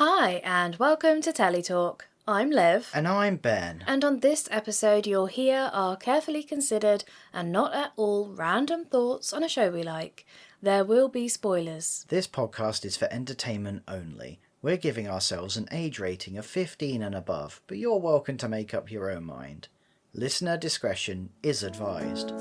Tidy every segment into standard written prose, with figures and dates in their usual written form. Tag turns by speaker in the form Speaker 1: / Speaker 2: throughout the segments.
Speaker 1: Hi, and welcome to Telly Talk. I'm Liv.
Speaker 2: And I'm Ben.
Speaker 1: And on this episode, you'll hear our carefully considered and not at all random thoughts on a show we like. There will be spoilers.
Speaker 2: This podcast is for entertainment only. We're giving ourselves an age rating of 15 and above, but you're welcome to make up your own mind. Listener discretion is advised.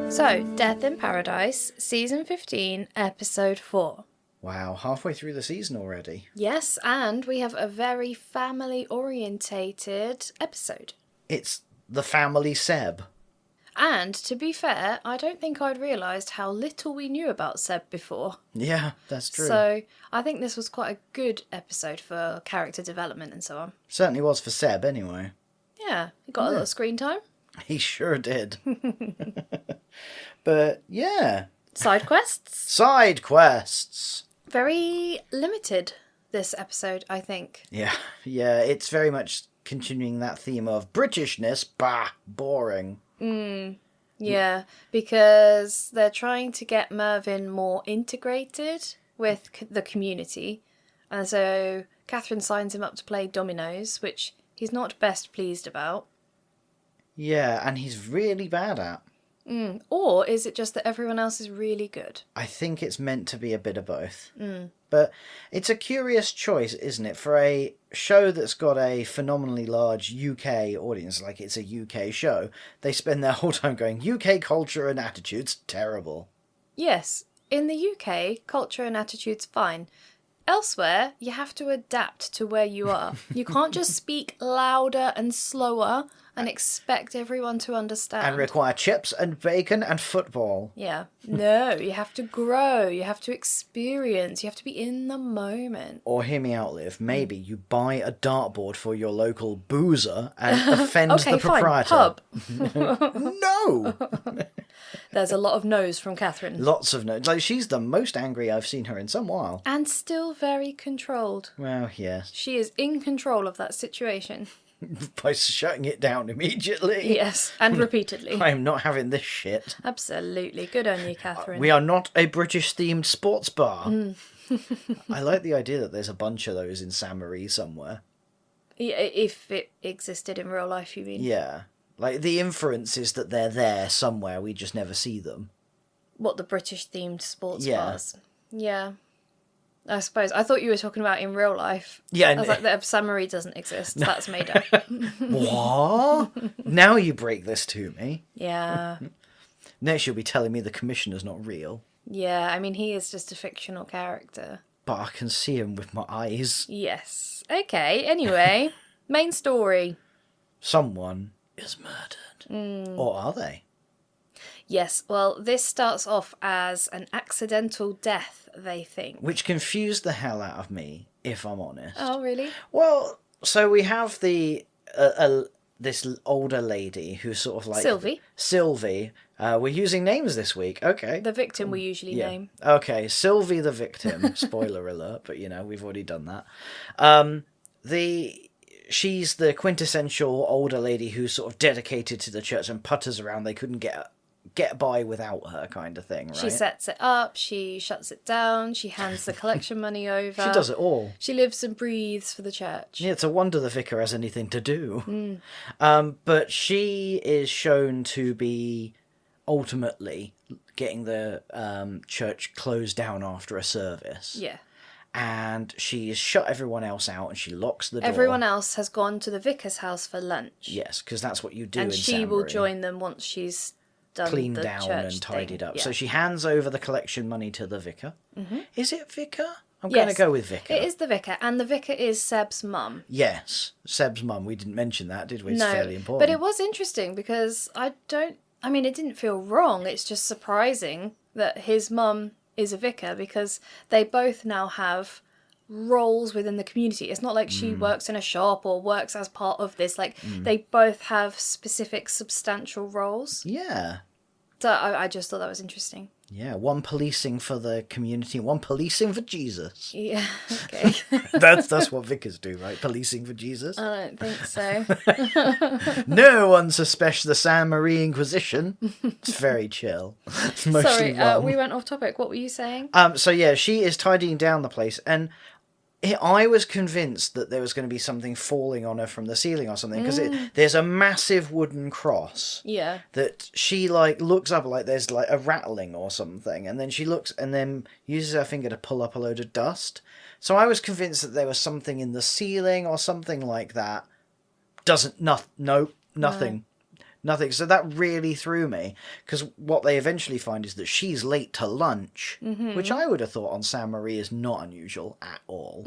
Speaker 1: So, Death in Paradise, Season 15, Episode 4.
Speaker 2: Wow, halfway through the season already.
Speaker 1: Yes, and we have a very family-orientated episode.
Speaker 2: It's the family Seb.
Speaker 1: And, to be fair, I don't think I'd realised how little we knew about Seb before.
Speaker 2: Yeah, that's true.
Speaker 1: So, I think this was quite a good episode for character development and so on.
Speaker 2: Certainly was for Seb, anyway.
Speaker 1: Yeah, he got a lot of screen time.
Speaker 2: He sure did. But, yeah.
Speaker 1: Side quests?
Speaker 2: Side quests!
Speaker 1: Very limited, this episode, I think.
Speaker 2: Yeah, it's very much continuing that theme of Britishness, bah, boring.
Speaker 1: Yeah, because they're trying to get Mervin more integrated with the community. And so Catherine signs him up to play dominoes, which he's not best pleased about.
Speaker 2: Yeah, and he's really bad at.
Speaker 1: Or is it just that everyone else is really good?
Speaker 2: I think it's meant to be a bit of both. But it's a curious choice, isn't it? For a show that's got a phenomenally large UK audience, like it's a UK show, they spend their whole time going, UK culture and attitudes, terrible.
Speaker 1: Yes, in the UK, culture and attitude's fine. Elsewhere, you have to adapt to where you are. You can't just speak louder and slower and expect everyone to understand.
Speaker 2: And require chips and bacon and football.
Speaker 1: Yeah. No, you have to grow. You have to experience. You have to be in the moment.
Speaker 2: Or hear me out, Liv. Maybe you buy a dartboard for your local boozer and offend the proprietor.
Speaker 1: Fine, pub.
Speaker 2: No!
Speaker 1: There's a lot of no's from Catherine.
Speaker 2: Lots of no. Like, she's the most angry I've seen her in some while.
Speaker 1: And still very controlled.
Speaker 2: Well, yes.
Speaker 1: She is in control of that situation.
Speaker 2: By shutting it down immediately.
Speaker 1: Yes, and repeatedly.
Speaker 2: I'm not having this shit.
Speaker 1: Absolutely. Good on you, Catherine.
Speaker 2: We are not a British-themed sports bar. I like the idea that there's a bunch of those in Saint-Marie somewhere.
Speaker 1: Yeah, if it existed in real life, you mean?
Speaker 2: Yeah. Like, the inference is that they're there somewhere, we just never see them.
Speaker 1: What, the British-themed sports
Speaker 2: Yeah.
Speaker 1: bars? Yeah. I suppose. I thought you were talking about in real life.
Speaker 2: Yeah.
Speaker 1: I was like, the Saint-Marie doesn't exist. That's made up.
Speaker 2: What? Now you break this to me.
Speaker 1: Yeah.
Speaker 2: Next you'll be telling me the commissioner's not real.
Speaker 1: Yeah, I mean, he is just a fictional character.
Speaker 2: But I can see him with my eyes.
Speaker 1: Yes. Okay, anyway. Main story.
Speaker 2: Someone is murdered. Or are they?
Speaker 1: Yes, well, this starts off as an accidental death, they think.
Speaker 2: Which confused the hell out of me, if I'm honest.
Speaker 1: Oh, really?
Speaker 2: Well, so we have this older lady who's sort of like... Sylvie. We're using names this week. Okay.
Speaker 1: The victim we usually name.
Speaker 2: Okay, Sylvie the victim. Spoiler alert, but we've already done that. She's the quintessential older lady who's sort of dedicated to the church and putters around. They couldn't get by without her, kind of thing, right?
Speaker 1: She sets it up, she shuts it down, she hands the collection money over.
Speaker 2: She does it all.
Speaker 1: She lives and breathes for the church.
Speaker 2: Yeah, it's a wonder the vicar has anything to do. But she is shown to be ultimately getting the church closed down after a service.
Speaker 1: Yeah.
Speaker 2: And she's shut everyone else out and she locks the door.
Speaker 1: Everyone else has gone to the vicar's house for lunch.
Speaker 2: Yes, because that's what you do
Speaker 1: and
Speaker 2: in
Speaker 1: she will join them once she's done
Speaker 2: cleaned
Speaker 1: the
Speaker 2: down
Speaker 1: church
Speaker 2: and tidied
Speaker 1: thing.
Speaker 2: up.
Speaker 1: Yeah.
Speaker 2: So she hands over the collection money to the vicar. Is it vicar? I'm
Speaker 1: Yes,
Speaker 2: going to go with vicar.
Speaker 1: It is the vicar, and the vicar is Seb's mum.
Speaker 2: Yes, Seb's mum. We didn't mention that, did we? It's
Speaker 1: No,
Speaker 2: fairly important.
Speaker 1: but it was interesting because it didn't feel wrong. It's just surprising that his mum is a vicar because they both now have roles within the community. It's not like she works in a shop or works as part of this. Like, they both have specific substantial roles.
Speaker 2: Yeah.
Speaker 1: So I just thought that was interesting.
Speaker 2: Yeah, one policing for the community, one policing for Jesus.
Speaker 1: Yeah, okay.
Speaker 2: That's what vicars do, right? Policing for Jesus.
Speaker 1: I don't think so.
Speaker 2: No one suspects the San Marie Inquisition. It's very chill. It's mostly
Speaker 1: Sorry, we went off topic. What were you saying?
Speaker 2: So yeah, she is tidying down the place, and I was convinced that there was going to be something falling on her from the ceiling or something, because there's a massive wooden cross.
Speaker 1: Yeah.
Speaker 2: That she like looks up like there's like a rattling or something, and then she looks and then uses her finger to pull up a load of dust. So I was convinced that there was something in the ceiling or something like that. Nothing. Nothing. So that really threw me, because what they eventually find is that she's late to lunch, which I would have thought on San Marie is not unusual at all.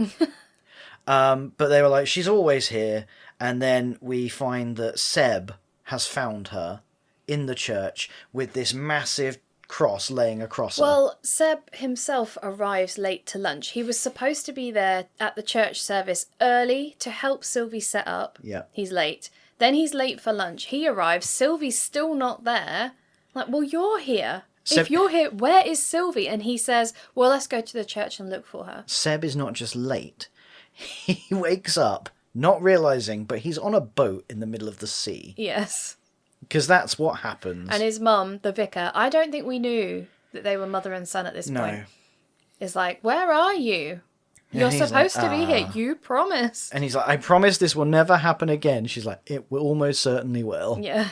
Speaker 2: But they were like, she's always here, and then we find that Seb has found her in the church with this massive cross laying across her.
Speaker 1: Well, Seb himself arrives late to lunch. He was supposed to be there at the church service early to help Sylvie set up.
Speaker 2: Yeah.
Speaker 1: He's late. Then he's late for lunch. He arrives. Sylvie's still not there. Like, well, you're here.
Speaker 2: Seb-
Speaker 1: If you're here, where is Sylvie? And he says, well, let's go to the church and look for her.
Speaker 2: Seb is not just late. He wakes up, not realising, but he's on a boat in the middle of the sea.
Speaker 1: Yes.
Speaker 2: Because that's what happens.
Speaker 1: And his mum, the vicar, I don't think we knew that they were mother and son at this point. Is like, where are you? You're supposed to be here. You promised.
Speaker 2: And he's like, I promise this will never happen again. She's like, it will almost certainly will.
Speaker 1: Yeah.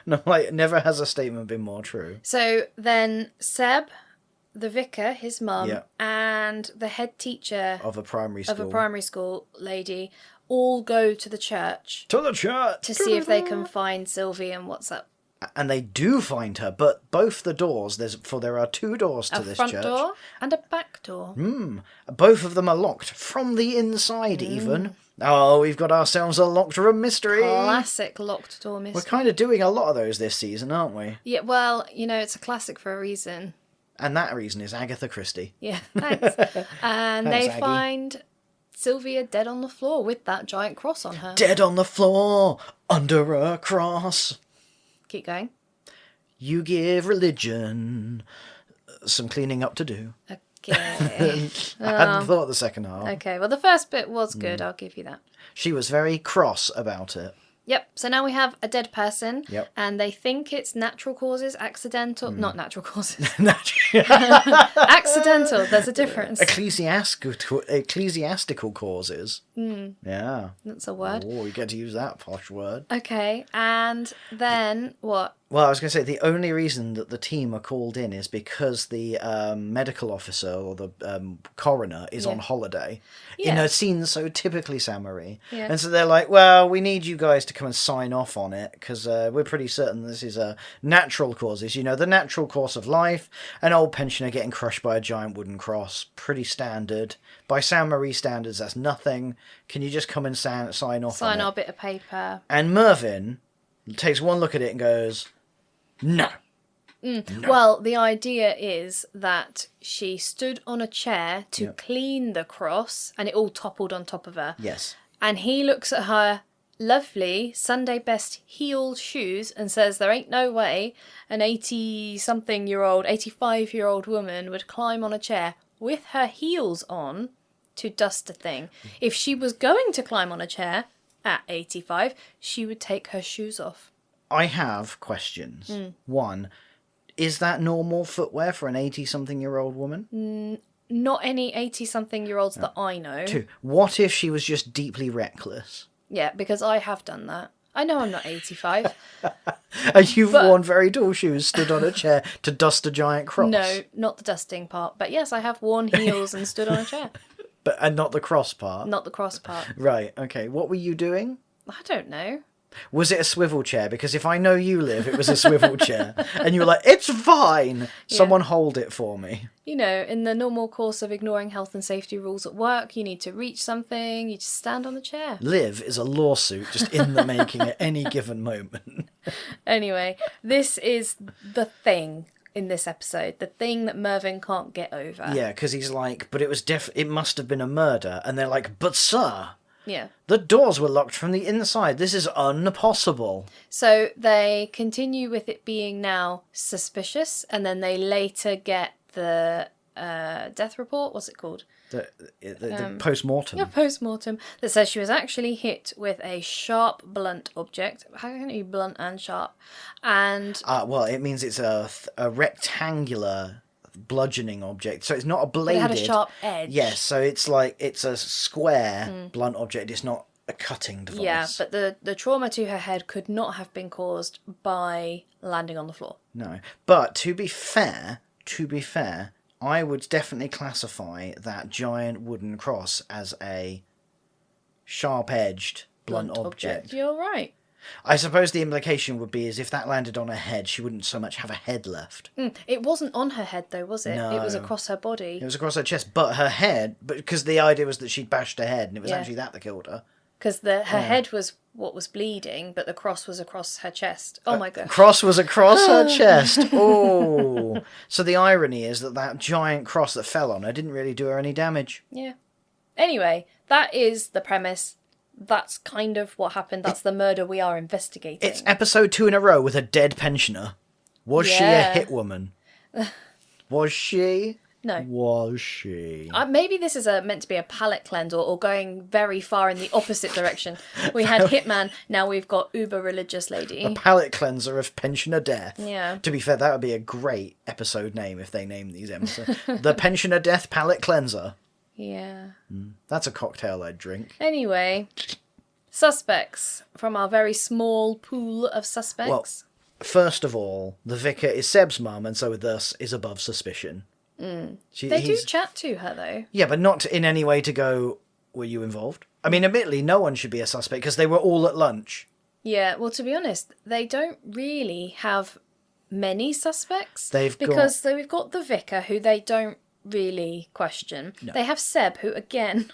Speaker 2: No, like, never has a statement been more true.
Speaker 1: So then Seb, the vicar, his mum,
Speaker 2: Yeah.
Speaker 1: and the head teacher
Speaker 2: Of a primary school.
Speaker 1: of a primary school lady all go to the church
Speaker 2: To the church!
Speaker 1: to see if they can find Sylvie and what's up.
Speaker 2: And they do find her, but both the doors, there are two doors to
Speaker 1: A
Speaker 2: this
Speaker 1: front
Speaker 2: church.
Speaker 1: door and a back door.
Speaker 2: Both of them are locked from the inside, even. Oh, we've got ourselves a locked room mystery.
Speaker 1: Classic locked door mystery.
Speaker 2: We're kind of doing a lot of those this season, aren't we?
Speaker 1: Yeah, well, it's a classic for a reason.
Speaker 2: And that reason is Agatha Christie.
Speaker 1: Yeah, thanks. And
Speaker 2: Thanks,
Speaker 1: they
Speaker 2: Aggie.
Speaker 1: find Sylvia dead on the floor with that giant cross on her.
Speaker 2: Dead on the floor, under a cross.
Speaker 1: Keep going.
Speaker 2: You give religion some cleaning up to do.
Speaker 1: Okay.
Speaker 2: I hadn't thought the second half.
Speaker 1: Okay, well, the first bit was good. I'll give you that.
Speaker 2: She was very cross about it.
Speaker 1: Yep, so now we have a dead person,
Speaker 2: Yep.
Speaker 1: and they think it's natural causes, accidental, not natural causes,
Speaker 2: Ecclesiastical
Speaker 1: accidental, there's a difference.
Speaker 2: causes. Yeah.
Speaker 1: That's a word.
Speaker 2: Oh, you get to use that posh word.
Speaker 1: Okay, and then what?
Speaker 2: Well, I was going to say, the only reason that the team are called in is because the medical officer or the coroner is on holiday in
Speaker 1: Yeah.
Speaker 2: a scene so typically San Marie.
Speaker 1: Yeah.
Speaker 2: And so they're like, well, we need you guys to come and sign off on it because we're pretty certain this is natural causes. The natural course of life, an old pensioner getting crushed by a giant wooden cross, pretty standard. By San Marie standards, that's nothing. Can you just come and sign off on
Speaker 1: Sign
Speaker 2: it?
Speaker 1: our bit of paper.
Speaker 2: And Mervin takes one look at it and goes, no.
Speaker 1: Well, the idea is that she stood on a chair to clean the cross, and it all toppled on top of her.
Speaker 2: Yes.
Speaker 1: And he looks at her lovely Sunday best heeled shoes and says there ain't no way an 85-year-old woman would climb on a chair with her heels on to dust a thing. If she was going to climb on a chair at 85, she would take her shoes off.
Speaker 2: I have questions. One, is that normal footwear for an 80-something-year-old woman?
Speaker 1: Not any 80-something-year-olds that I know.
Speaker 2: Two, what if she was just deeply reckless?
Speaker 1: Yeah, because I have done that. I know I'm not 85.
Speaker 2: And you've worn very tall shoes, stood on a chair to dust a giant cross?
Speaker 1: No, not the dusting part. But yes, I have worn heels and stood on a chair.
Speaker 2: And not the cross part?
Speaker 1: Not the cross part.
Speaker 2: Right, okay. What were you doing?
Speaker 1: I don't know.
Speaker 2: Was it a swivel chair? Because if I know you, Liv, it was a swivel chair. And you were like, it's fine. Someone hold it for me.
Speaker 1: In the normal course of ignoring health and safety rules at work, you need to reach something, you just stand on the chair.
Speaker 2: Liv is a lawsuit just in the making at any given moment.
Speaker 1: Anyway, this is the thing in this episode, the thing that Mervin can't get over.
Speaker 2: Yeah, because he's like, but it was it must have been a murder. And they're like, but sir,
Speaker 1: Yeah.
Speaker 2: The doors were locked from the inside. This is impossible.
Speaker 1: So they continue with it being now suspicious, and then they later get the death report. What's it called?
Speaker 2: The post-mortem.
Speaker 1: Yeah, post-mortem, that says she was actually hit with a sharp, blunt object. How can it be blunt and sharp? And
Speaker 2: Well, it means it's a rectangular bludgeoning object. So it's not a
Speaker 1: but
Speaker 2: bladed.
Speaker 1: it had a sharp edge.
Speaker 2: Yes, so it's a square blunt object. It's not a cutting device.
Speaker 1: Yeah, but the trauma to her head could not have been caused by landing on the floor.
Speaker 2: No. But to be fair, I would definitely classify that giant wooden cross as a sharp-edged blunt object.
Speaker 1: You're right.
Speaker 2: I suppose the implication would be is if that landed on her head, she wouldn't so much have a head left.
Speaker 1: It wasn't on her head, though, was it?
Speaker 2: No.
Speaker 1: It was across her body.
Speaker 2: It was across her chest, but her head, because the idea was that she'd bashed her head, and it was
Speaker 1: Yeah.
Speaker 2: actually that killed her.
Speaker 1: Because her head was what was bleeding, but the cross was across her chest. Oh my god.
Speaker 2: Cross was across her chest. Oh. So the irony is that giant cross that fell on her didn't really do her any damage.
Speaker 1: Yeah. Anyway, that is the premise. That's kind of what happened. That's the murder we are investigating.
Speaker 2: It's episode 2 in a row with a dead pensioner. Was she a
Speaker 1: Yeah.
Speaker 2: hit woman? Was she?
Speaker 1: No.
Speaker 2: Was she?
Speaker 1: Maybe this is meant to be a palate cleanse or going very far in the opposite direction. We had Hitman, now we've got uber religious lady.
Speaker 2: A palate cleanser of pensioner death.
Speaker 1: Yeah.
Speaker 2: To be fair, that would be a great episode name if they named these episodes. The pensioner death palate cleanser.
Speaker 1: Yeah.
Speaker 2: That's a cocktail I'd drink.
Speaker 1: Anyway, suspects from our very small pool of suspects.
Speaker 2: Well, first of all, the vicar is Seb's mum, and so thus is above suspicion.
Speaker 1: They do chat to her, though.
Speaker 2: Yeah, but not in any way to go, were you involved? I mean, admittedly, no one should be a suspect because they were all at lunch.
Speaker 1: Yeah, well, to be honest, they don't really have many suspects.
Speaker 2: We've
Speaker 1: got the vicar, who they don't really question.
Speaker 2: No.
Speaker 1: They have Seb, who, again,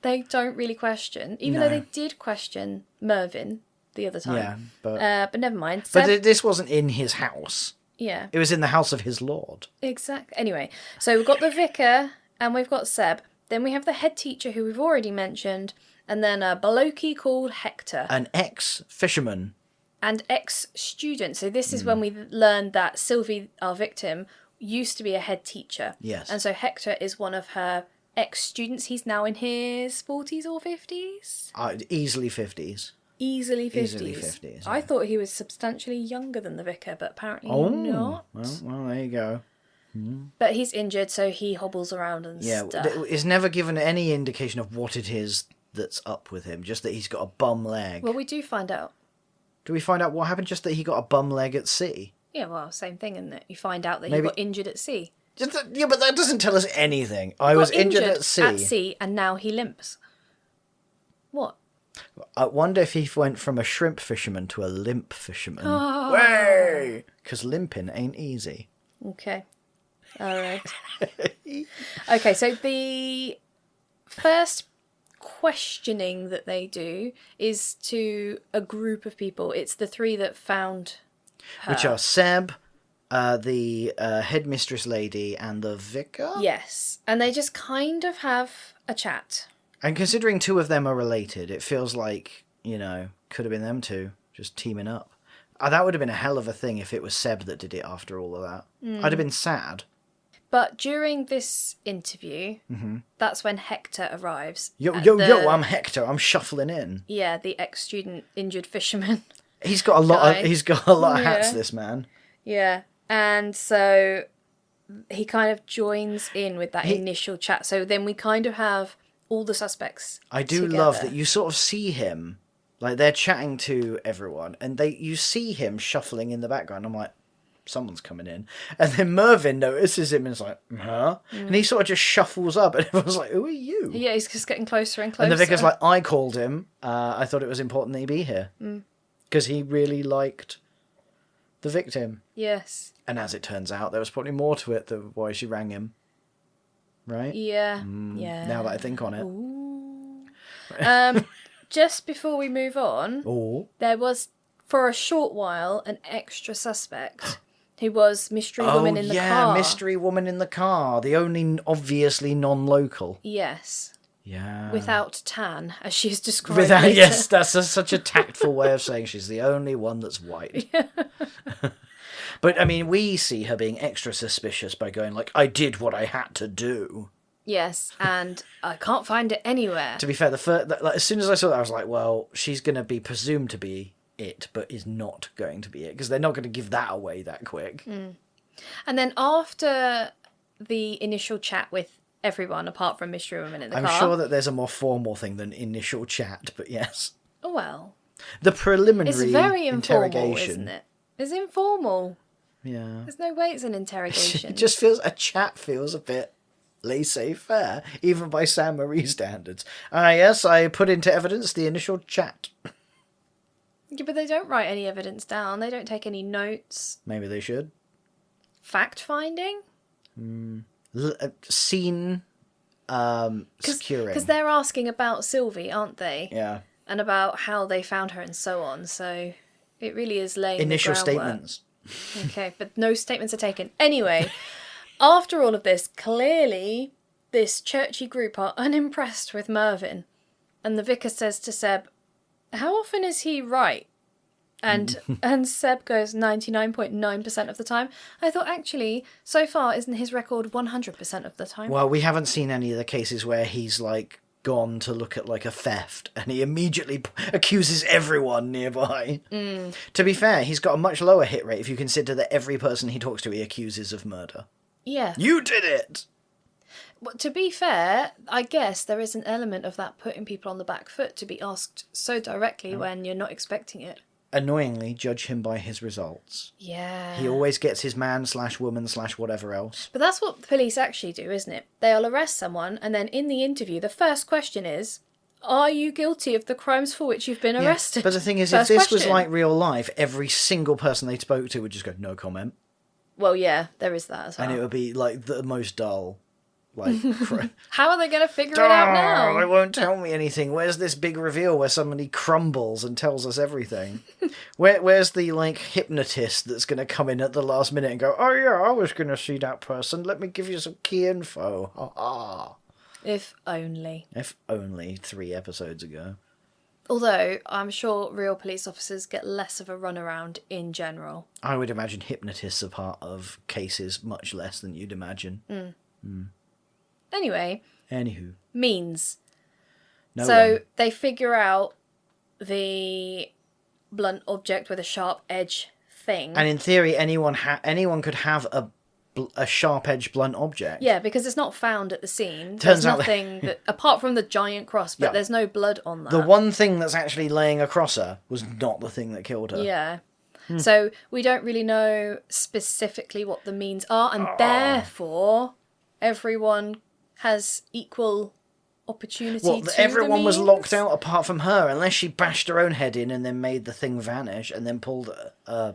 Speaker 1: they don't really question, even though they did question Mervin the other time.
Speaker 2: Yeah,
Speaker 1: but never mind. Seb,
Speaker 2: But this wasn't in his house.
Speaker 1: yeah,
Speaker 2: It was in the house of his lord.
Speaker 1: exactly. Anyway, so we've got the vicar and we've got Seb. Then we have the head teacher, who we've already mentioned, and then a blokey called Hector.
Speaker 2: An ex-fisherman.
Speaker 1: And ex-student. So this is when we learned that Sylvie, our victim, used to be a head teacher.
Speaker 2: Yes.
Speaker 1: And so Hector is one of her ex-students. He's now in his 40s or 50s?
Speaker 2: Easily 50s.
Speaker 1: Easily 50s.
Speaker 2: Easily 50s,
Speaker 1: I
Speaker 2: yeah.
Speaker 1: thought he was substantially younger than the vicar, but apparently
Speaker 2: Oh,
Speaker 1: not.
Speaker 2: well, there you go.
Speaker 1: But he's injured, so he hobbles around and
Speaker 2: Yeah,
Speaker 1: stuff.
Speaker 2: it's never given any indication of what it is that's up with him, just that he's got a bum leg.
Speaker 1: Well, we do find out.
Speaker 2: Do we find out what happened? Just that he got a bum leg at sea?
Speaker 1: Yeah, well, same thing, isn't it? You find out that
Speaker 2: Maybe-
Speaker 1: he got injured at sea.
Speaker 2: Yeah, but that doesn't tell us anything. I was
Speaker 1: Got
Speaker 2: injured at sea.
Speaker 1: At sea, and now he limps. What?
Speaker 2: I wonder if he went from a shrimp fisherman to a limp fisherman.
Speaker 1: Oh.
Speaker 2: Way! Because limping ain't easy.
Speaker 1: Okay. All right. Okay, so the first questioning that they do is to a group of people. It's the three that found her.
Speaker 2: Which are Seb, the headmistress lady, and the vicar?
Speaker 1: Yes. And they just kind of have a chat.
Speaker 2: And considering two of them are related, it feels like, could have been them two, just teaming up. That would have been a hell of a thing if it was Seb that did it after all of that. I'd have been sad.
Speaker 1: But during this interview, that's when Hector arrives.
Speaker 2: Yo,
Speaker 1: at
Speaker 2: I'm Hector. I'm shuffling in.
Speaker 1: Yeah, the ex-student injured fisherman.
Speaker 2: He's got a lot. He's got a lot of hats.
Speaker 1: Yeah.
Speaker 2: This man.
Speaker 1: Yeah, and so he kind of joins in with that initial chat. So then we kind of have all the suspects.
Speaker 2: I do love that you sort of see him, like they're chatting to everyone, and you see him shuffling in the background. I'm like, someone's coming in, and then Mervin notices him and is like, huh? And he sort of just shuffles up, and everyone's like, who are you?
Speaker 1: Yeah, he's just getting closer and closer.
Speaker 2: And the vicar's like, I called him. I thought it was important that he be here because he really liked the victim.
Speaker 1: Yes.
Speaker 2: And as it turns out, there was probably more to it than why she rang him. Right?
Speaker 1: Yeah. Yeah.
Speaker 2: Now that I think on it.
Speaker 1: Ooh. Just before we move on, there was, for a short while, an extra suspect who was Mystery Woman in the car.
Speaker 2: Mystery Woman in the car. The only obviously non-local.
Speaker 1: Yes.
Speaker 2: Yeah.
Speaker 1: Without tan, as she's described.
Speaker 2: Yes, that's such a tactful way of saying she's the only one that's white.
Speaker 1: Yeah.
Speaker 2: But, I mean, we see her being extra suspicious by going, like, I did what I had to do.
Speaker 1: Yes, and I can't find it anywhere.
Speaker 2: To be fair, as soon as I saw that, I was like, well, she's going to be presumed to be it, but is not going to be it, because they're not going to give that away that quick.
Speaker 1: And then after the initial chat with everyone, apart from Mystery Woman in the car...
Speaker 2: I'm sure that there's a more formal thing than initial chat, but yes.
Speaker 1: Well...
Speaker 2: The preliminary
Speaker 1: It's very informal,
Speaker 2: interrogation.
Speaker 1: isn't it? It's informal.
Speaker 2: Yeah.
Speaker 1: There's no way it's an interrogation.
Speaker 2: It just feels... A chat feels a bit laissez-faire, even by Sam Marie standards. Yes, I put into evidence the initial chat.
Speaker 1: Yeah, but they don't write any evidence down. They don't take any notes.
Speaker 2: Maybe they should.
Speaker 1: Fact-finding?
Speaker 2: Scene securing.
Speaker 1: Because they're asking about Sylvie, aren't they?
Speaker 2: Yeah.
Speaker 1: And about how they found her and so on. So it really is laying
Speaker 2: Initial
Speaker 1: the groundwork.
Speaker 2: statements.
Speaker 1: Okay, but no statements are taken. Anyway, after all of this, clearly this churchy group are unimpressed with Mervin. And the vicar says to Seb, how often is he right? And Seb goes 99.9% of the time. I thought, actually, so far, isn't his record 100% of the time?
Speaker 2: Well, we haven't seen any of the cases where he's, like, gone to look at, like, a theft and he immediately accuses everyone nearby. To be fair, he's got a much lower hit rate if you consider that every person he talks to he accuses of murder.
Speaker 1: Yeah.
Speaker 2: You did it!
Speaker 1: Well, to be fair, I guess there is an element of that putting people on the back foot to be asked so directly when you're not expecting it.
Speaker 2: Annoyingly, judge him by his results.
Speaker 1: Yeah.
Speaker 2: He always gets his man/woman/whatever else.
Speaker 1: But that's what the police actually do, isn't it? They'll arrest someone, and then in the interview, the first question is, are you guilty of the crimes for which you've been arrested?
Speaker 2: But the thing is,
Speaker 1: First
Speaker 2: if this was
Speaker 1: question.
Speaker 2: like real life, every single person they spoke to would just go, no comment.
Speaker 1: Well, yeah, there is that as well.
Speaker 2: And it would be, like, the most dull. Like,
Speaker 1: How are they going to figure it out
Speaker 2: they
Speaker 1: now?
Speaker 2: won't tell me anything. Where's this big reveal where somebody crumbles and tells us everything? Where's the, like, hypnotist that's going to come in at the last minute and go, oh yeah, I was going to see that person. Let me give you some key info. Ha ha.
Speaker 1: If only.
Speaker 2: If only 3 episodes ago.
Speaker 1: Although, I'm sure real police officers get less of a runaround in general.
Speaker 2: I would imagine hypnotists are part of cases much less than you'd imagine.
Speaker 1: Anyway,
Speaker 2: Anywho.
Speaker 1: means.
Speaker 2: No
Speaker 1: So
Speaker 2: one.
Speaker 1: they figure out the blunt object with a sharp edge thing.
Speaker 2: And in theory, anyone could have a sharp-edged blunt object.
Speaker 1: Yeah, because it's not found at the scene.
Speaker 2: Turns
Speaker 1: There's
Speaker 2: out
Speaker 1: nothing that, apart from the giant cross, but
Speaker 2: Yeah.
Speaker 1: there's no blood on that.
Speaker 2: The one thing that's actually laying across her was not the thing that killed her.
Speaker 1: Yeah. So we don't really know specifically what the means are, and therefore everyone has equal opportunity
Speaker 2: Well,
Speaker 1: to
Speaker 2: everyone
Speaker 1: the
Speaker 2: was
Speaker 1: means.
Speaker 2: locked out apart from her, unless she bashed her own head in and then made the thing vanish and then pulled a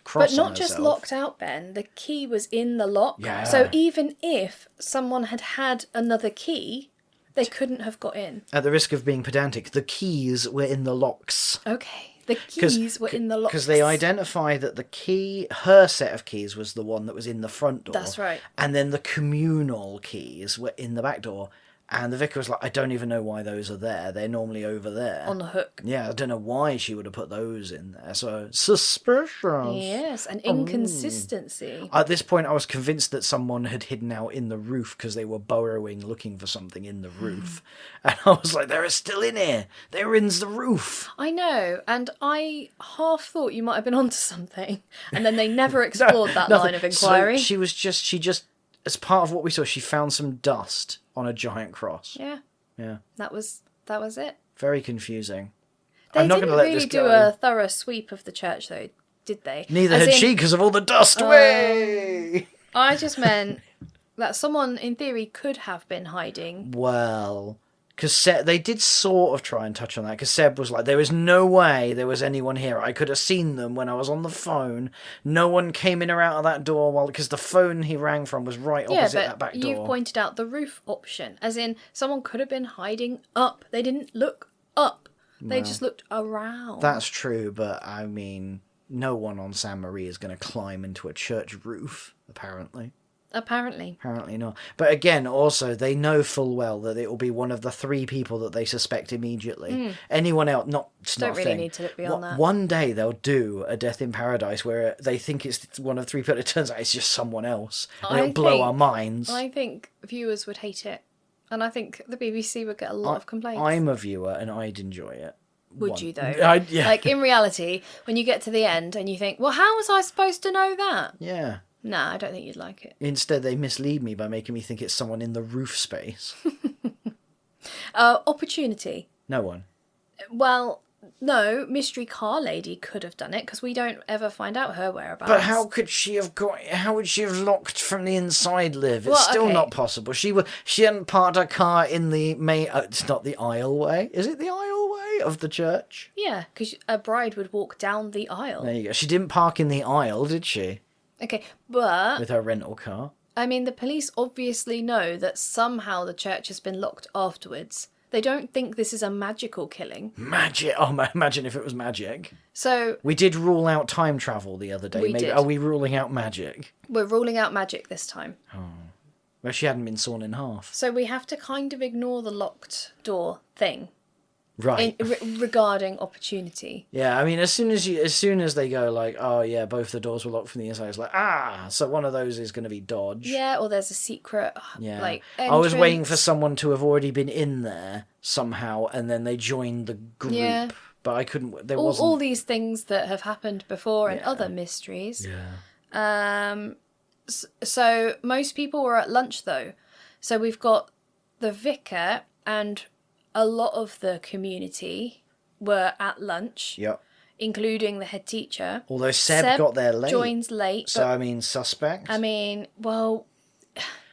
Speaker 2: cross
Speaker 1: But
Speaker 2: on
Speaker 1: not just
Speaker 2: herself.
Speaker 1: locked out, Ben. The key was in the lock.
Speaker 2: Yeah.
Speaker 1: So even if someone had another key, they couldn't have got in.
Speaker 2: At the risk of being pedantic, the keys were in the locks.
Speaker 1: Okay. The keys were in the lock.
Speaker 2: Because they identified that the key, her set of keys, was the one that was in the front door.
Speaker 1: That's right.
Speaker 2: And then the communal keys were in the back door. And the vicar was like, I don't even know why those are there. They're normally over there.
Speaker 1: On the hook.
Speaker 2: Yeah, I don't know why she would have put those in there. So, suspicious.
Speaker 1: Yes, an inconsistency.
Speaker 2: At this point, I was convinced that someone had hidden out in the roof because they were burrowing, looking for something in the roof. And I was like, they're still in here. They're in the roof.
Speaker 1: I know, and I half thought you might have been onto something, and then they never explored that
Speaker 2: Nothing.
Speaker 1: line of inquiry.
Speaker 2: So she just, as part of what we saw, she found some dust on a giant cross.
Speaker 1: Yeah,
Speaker 2: Yeah.
Speaker 1: that was it.
Speaker 2: Very confusing.
Speaker 1: They
Speaker 2: I'm not
Speaker 1: didn't
Speaker 2: going to let
Speaker 1: really
Speaker 2: this
Speaker 1: do
Speaker 2: go.
Speaker 1: a thorough sweep of the church, though, did they?
Speaker 2: Neither
Speaker 1: As
Speaker 2: had
Speaker 1: in,
Speaker 2: she because of all the dust. Way.
Speaker 1: I just meant that someone, in theory, could have been hiding.
Speaker 2: Well, because they did sort of try and touch on that, because Seb was like, there was no way there was anyone here. I could have seen them when I was on the phone. No one came in or out of that door, because the phone he rang from was right
Speaker 1: Yeah,
Speaker 2: opposite that
Speaker 1: but
Speaker 2: back door.
Speaker 1: you've pointed out the roof option, as in someone could have been hiding up. They didn't look up. They just looked around.
Speaker 2: That's true, but I mean, no one on San Marie is going to climb into a church roof, apparently.
Speaker 1: Apparently.
Speaker 2: Apparently not. But again, also, they know full well that it will be one of the 3 people that they suspect immediately. Anyone else, it's
Speaker 1: Don't
Speaker 2: not a
Speaker 1: really
Speaker 2: thing.
Speaker 1: need to look beyond that.
Speaker 2: One day they'll do a Death in Paradise where they think it's one of 3 people. It turns out it's just someone else. And it'll blow our minds.
Speaker 1: I think viewers would hate it. And I think the BBC would get a lot of complaints.
Speaker 2: I'm a viewer and I'd enjoy it.
Speaker 1: Would you, though?
Speaker 2: Yeah.
Speaker 1: Like, in reality, when you get to the end and you think, well, how was I supposed to know that?
Speaker 2: Yeah.
Speaker 1: Nah, I don't think you'd like it.
Speaker 2: Instead, they mislead me by making me think it's someone in the roof space.
Speaker 1: Opportunity.
Speaker 2: No one.
Speaker 1: Well, no, Mystery Car Lady could have done it because we don't ever find out her whereabouts.
Speaker 2: But how would she have locked from the inside, Liv? It's still not possible. She hadn't parked her car in the main. It's not the aisleway. Is it the aisleway of the church?
Speaker 1: Yeah, because a bride would walk down the aisle.
Speaker 2: There you go. She didn't park in the aisle, did she?
Speaker 1: Okay, but
Speaker 2: With her rental car.
Speaker 1: I mean, the police obviously know that somehow the church has been locked afterwards. They don't think this is a magical killing.
Speaker 2: Magic! Oh, imagine if it was magic.
Speaker 1: So
Speaker 2: We did rule out time travel the other day.
Speaker 1: We did.
Speaker 2: Are we ruling out magic?
Speaker 1: we're ruling out magic this time.
Speaker 2: Well, she hadn't been sawn in half.
Speaker 1: So we have to kind of ignore the locked door thing
Speaker 2: Right.
Speaker 1: regarding opportunity.
Speaker 2: Yeah, I mean, as soon as they go like, oh yeah, both the doors were locked from the inside, it's like, so one of those is going to be dodge.
Speaker 1: Yeah, or there's a secret,
Speaker 2: Yeah.
Speaker 1: like,
Speaker 2: I was waiting for
Speaker 1: entrance.
Speaker 2: someone to have already been in there somehow, and then they joined the group.
Speaker 1: Yeah.
Speaker 2: But I couldn't. There
Speaker 1: all,
Speaker 2: wasn't.
Speaker 1: all these things that have happened before and
Speaker 2: Yeah.
Speaker 1: other mysteries.
Speaker 2: Yeah.
Speaker 1: So most people were at lunch though. So we've got the vicar and a lot of the community were at lunch,
Speaker 2: Yep.
Speaker 1: including the head teacher.
Speaker 2: Although Seb got there late.
Speaker 1: Joins late.
Speaker 2: So I mean, suspect.
Speaker 1: I mean, well,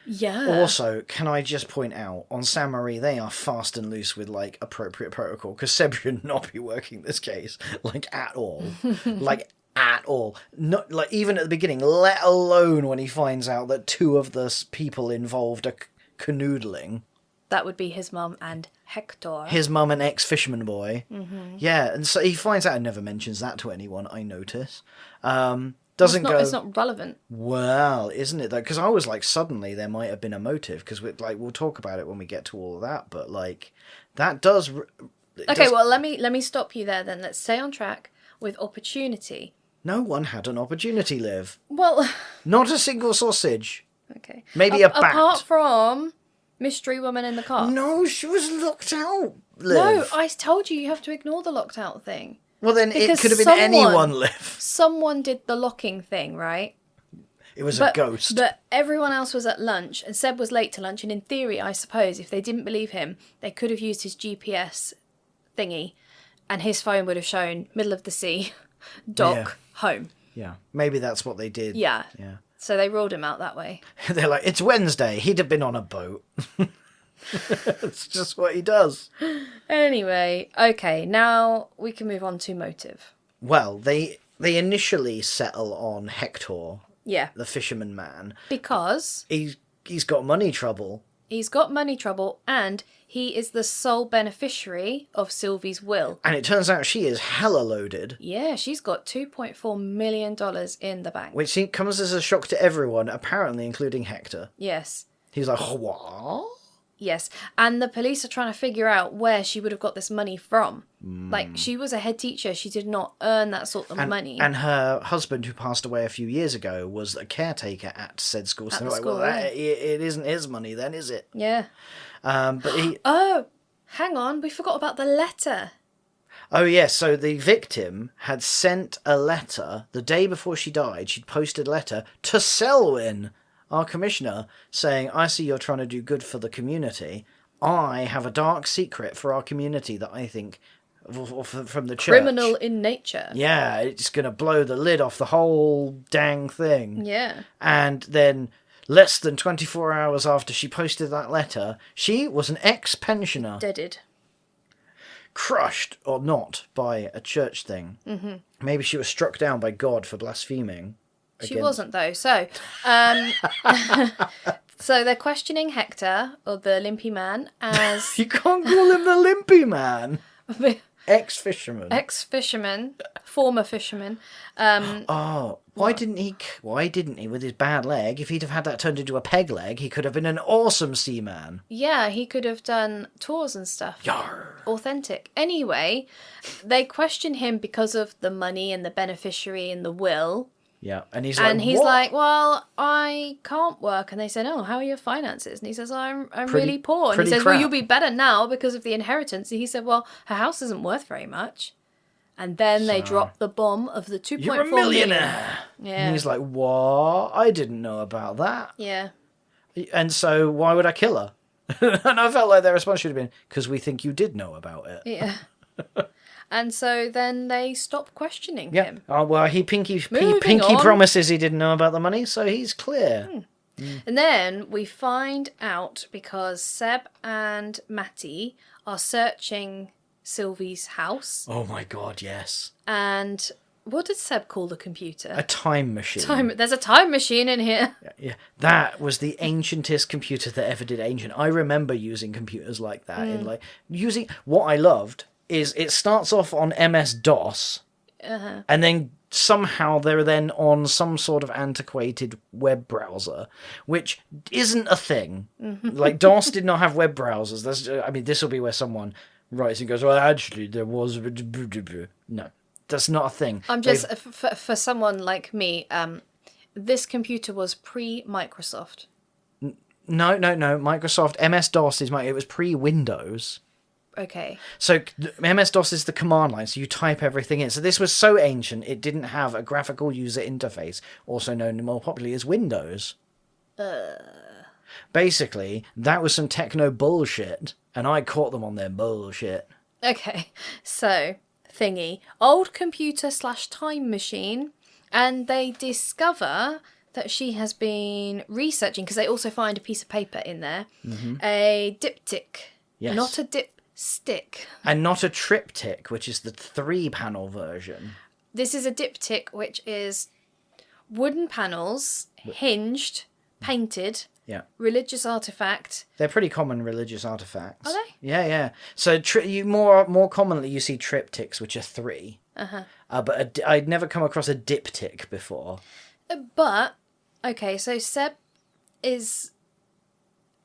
Speaker 1: yeah.
Speaker 2: Also, can I just point out, on San Marie, they are fast and loose with, like, appropriate protocol, because Seb should not be working this case, like, at all. Like, at all. Not, like, even at the beginning, let alone when he finds out that 2 of the people involved are canoodling.
Speaker 1: That would be his mum and Hector.
Speaker 2: His mum and ex-fisherman boy. Mm-hmm. Yeah, and so he finds out and never mentions that to anyone, I notice. It's
Speaker 1: not relevant.
Speaker 2: Well, isn't it though? Because I was like, suddenly there might have been a motive. Because we'll talk about it when we get to all of that. But like, that does.
Speaker 1: Well, let me stop you there. Then let's stay on track with opportunity.
Speaker 2: No one had an opportunity, Liv.
Speaker 1: Well,
Speaker 2: Not a single sausage.
Speaker 1: okay.
Speaker 2: Maybe a bat.
Speaker 1: Apart from mystery woman in the car.
Speaker 2: No, she was locked out, Liv.
Speaker 1: No, I told you have to ignore the locked out thing.
Speaker 2: Well, then
Speaker 1: Because
Speaker 2: it could have been anyone, Liv.
Speaker 1: Someone did the locking thing, right?
Speaker 2: It was a ghost.
Speaker 1: But everyone else was at lunch, and Seb was late to lunch. And in theory, I suppose, if they didn't believe him, they could have used his GPS thingy, and his phone would have shown middle of the sea, dock, home.
Speaker 2: Yeah, maybe that's what they did.
Speaker 1: Yeah.
Speaker 2: Yeah.
Speaker 1: So they ruled him out that way.
Speaker 2: They're like, it's Wednesday. He'd have been on a boat. It's just what he does.
Speaker 1: Anyway, okay, now we can move on to motive.
Speaker 2: Well, they initially settle on Hector,
Speaker 1: Yeah.
Speaker 2: the fisherman man.
Speaker 1: Because
Speaker 2: He's got money trouble.
Speaker 1: he's got money trouble and he is the sole beneficiary of Sylvie's will.
Speaker 2: And it turns out she is hella loaded.
Speaker 1: Yeah, she's got $2.4 million in the bank.
Speaker 2: Which comes as a shock to everyone, apparently including Hector.
Speaker 1: Yes.
Speaker 2: He's like, what?
Speaker 1: Yes. And the police are trying to figure out where she would have got this money from. Like, she was a head teacher. She did not earn that sort of money.
Speaker 2: And her husband, who passed away a few years ago, was a caretaker at said school. So
Speaker 1: At
Speaker 2: they're
Speaker 1: the
Speaker 2: like,
Speaker 1: school,
Speaker 2: well,
Speaker 1: yeah.
Speaker 2: it isn't his money then, is it?
Speaker 1: Yeah.
Speaker 2: But he...
Speaker 1: Oh, hang on. We forgot about the letter.
Speaker 2: Oh, yes. So the victim had sent a letter the day before she died. She'd posted a letter to Selwyn, our commissioner, saying, I see you're trying to do good for the community. I have a dark secret for our community that I think from the church.
Speaker 1: Criminal in nature.
Speaker 2: Yeah, it's going to blow the lid off the whole dang thing.
Speaker 1: Yeah.
Speaker 2: And then less than 24 hours after she posted that letter, she was an ex-pensioner.
Speaker 1: Deaded.
Speaker 2: Crushed, or not, by a church thing.
Speaker 1: Mm-hmm.
Speaker 2: Maybe she was struck down by God for blaspheming.
Speaker 1: She wasn't, though. So, so they're questioning Hector, or the limpy man, as...
Speaker 2: You can't call him the limpy man. Ex-fisherman.
Speaker 1: Ex-fisherman, former fisherman.
Speaker 2: Why didn't he, with his bad leg, if he'd have had that turned into a peg leg, he could have been an awesome seaman.
Speaker 1: Yeah, he could have done tours and stuff.
Speaker 2: Yarr.
Speaker 1: Authentic. Anyway, they question him because of the money and the beneficiary and the will.
Speaker 2: Yeah, and he's
Speaker 1: What?
Speaker 2: like,
Speaker 1: well, I can't work. And they said, oh, how are your finances? And he says, I'm
Speaker 2: Pretty-
Speaker 1: really poor. And he
Speaker 2: pretty
Speaker 1: says,
Speaker 2: crap.
Speaker 1: well, you'll be better now because of the inheritance. And he said, well, her house isn't worth very much. And then they drop the bomb of the 2.4
Speaker 2: You're a millionaire.
Speaker 1: Yeah.
Speaker 2: And he's like, what? I didn't know about that.
Speaker 1: Yeah.
Speaker 2: And so why would I kill her? And I felt like their response should have been, because we think you did know about it.
Speaker 1: Yeah. And so then they stop questioning
Speaker 2: Yeah.
Speaker 1: him.
Speaker 2: Oh, well, he pinky
Speaker 1: Moving on.
Speaker 2: promises he didn't know about the money, so he's clear.
Speaker 1: And then we find out because Seb and Matty are searching Sylvie's house.
Speaker 2: Oh my god, yes.
Speaker 1: And what did Seb call the computer?
Speaker 2: A time machine.
Speaker 1: There's a time machine in here.
Speaker 2: Yeah, that was the ancientest computer that ever did ancient. I remember using computers like that. What I loved is it starts off on MS-DOS, and then somehow they're then on some sort of antiquated web browser, which isn't a thing. Like, DOS did not have web browsers. This will be where someone writes and goes, well, actually, there was... No, that's not a thing.
Speaker 1: I'm just, for someone like me, this computer was pre-Microsoft.
Speaker 2: No. Microsoft, MS-DOS it was pre-Windows.
Speaker 1: Okay.
Speaker 2: So MS-DOS is the command line, so you type everything in. So this was so ancient, it didn't have a graphical user interface, also known more popularly as Windows. Basically, that was some techno bullshit, and I caught them on their bullshit.
Speaker 1: Okay, so, thingy. Old computer / time machine, and they discover that she has been researching, because they also find a piece of paper in there, a diptych.
Speaker 2: Yes.
Speaker 1: Not a dipstick.
Speaker 2: And not a triptych, which is the 3-panel version.
Speaker 1: This is a diptych, which is wooden panels, hinged, painted, religious artifact.
Speaker 2: They're pretty common religious artifacts.
Speaker 1: Are they?
Speaker 2: Yeah. So you more commonly you see triptychs, which are 3. But I'd never come across a diptych before.
Speaker 1: But, okay, so Seb is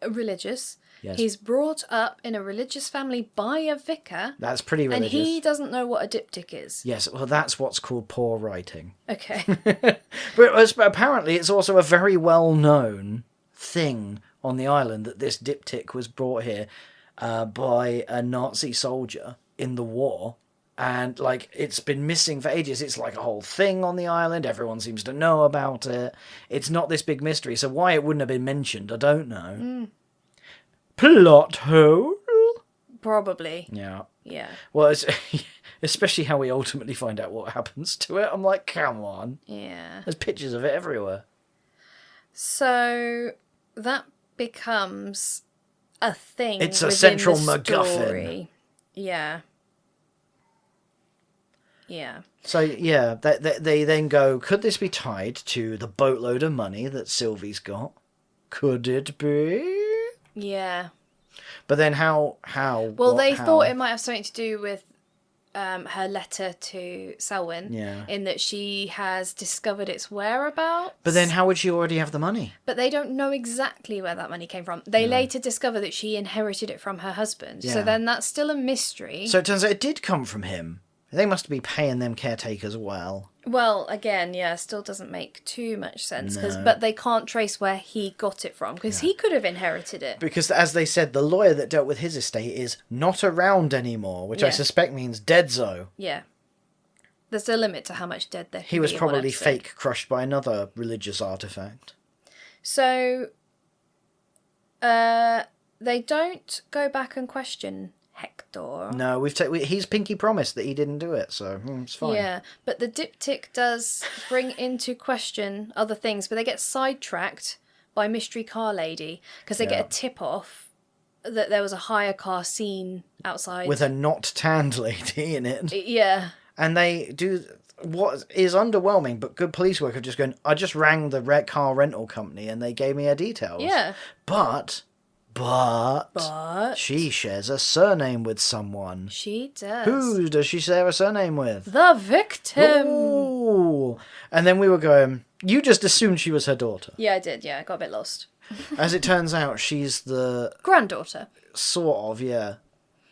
Speaker 1: religious.
Speaker 2: Yes.
Speaker 1: He's brought up in a religious family by a vicar.
Speaker 2: That's pretty religious.
Speaker 1: And he doesn't know what a diptych is.
Speaker 2: Yes, well, that's what's called poor writing.
Speaker 1: Okay.
Speaker 2: But apparently it's also a very well-known thing on the island that this diptych was brought here by a Nazi soldier in the war. And, it's been missing for ages. It's like a whole thing on the island. Everyone seems to know about it. It's not this big mystery. So why it wouldn't have been mentioned, I don't know. Plot hole?
Speaker 1: Probably.
Speaker 2: Yeah.
Speaker 1: Yeah.
Speaker 2: Well, especially how we ultimately find out what happens to it. I'm like, come on.
Speaker 1: Yeah.
Speaker 2: There's pictures of it everywhere.
Speaker 1: So that becomes a thing.
Speaker 2: It's a
Speaker 1: within
Speaker 2: central
Speaker 1: the
Speaker 2: MacGuffin.
Speaker 1: story. Yeah. Yeah.
Speaker 2: So, yeah, they then go, could this be tied to the boatload of money that Sylvie's got? Could it be?
Speaker 1: Yeah.
Speaker 2: But then how?
Speaker 1: Well, they thought it might have something to do with her letter to Selwyn.
Speaker 2: Yeah.
Speaker 1: In that she has discovered its whereabouts.
Speaker 2: But then how would she already have the money?
Speaker 1: But they don't know exactly where that money came from. They later discover that she inherited it from her husband.
Speaker 2: Yeah.
Speaker 1: So then that's still a mystery.
Speaker 2: So it turns out it did come from him. They must be paying them caretakers well.
Speaker 1: Well, again, yeah, still doesn't make too much sense.
Speaker 2: No.
Speaker 1: But they can't trace where he got it from, because he could have inherited it.
Speaker 2: Because, as they said, the lawyer that dealt with his estate is not around anymore, which I
Speaker 1: Yeah.
Speaker 2: suspect means deadzo.
Speaker 1: Yeah. There's a limit to how much dead there can
Speaker 2: He was
Speaker 1: be in one
Speaker 2: probably
Speaker 1: episode.
Speaker 2: fake crushed by another religious artifact.
Speaker 1: So, they don't go back and question Hector.
Speaker 2: No, he's pinky promised that he didn't do it, so it's fine.
Speaker 1: Yeah, but the diptych does bring into question other things, but they get sidetracked by Mystery Car Lady, because they get a tip-off that there was a hire car seen outside.
Speaker 2: With a not tanned lady in it.
Speaker 1: Yeah.
Speaker 2: And they do what is underwhelming, but good police work of just going, I just rang the car rental company and they gave me her details.
Speaker 1: Yeah.
Speaker 2: But But she shares a surname with someone.
Speaker 1: She does.
Speaker 2: Who does she share a surname with?
Speaker 1: The victim.
Speaker 2: Ooh. And then we were going, you just assumed she was her daughter.
Speaker 1: Yeah, I did. Yeah, I got a bit lost.
Speaker 2: As it turns out, she's the...
Speaker 1: granddaughter.
Speaker 2: Sort of, yeah.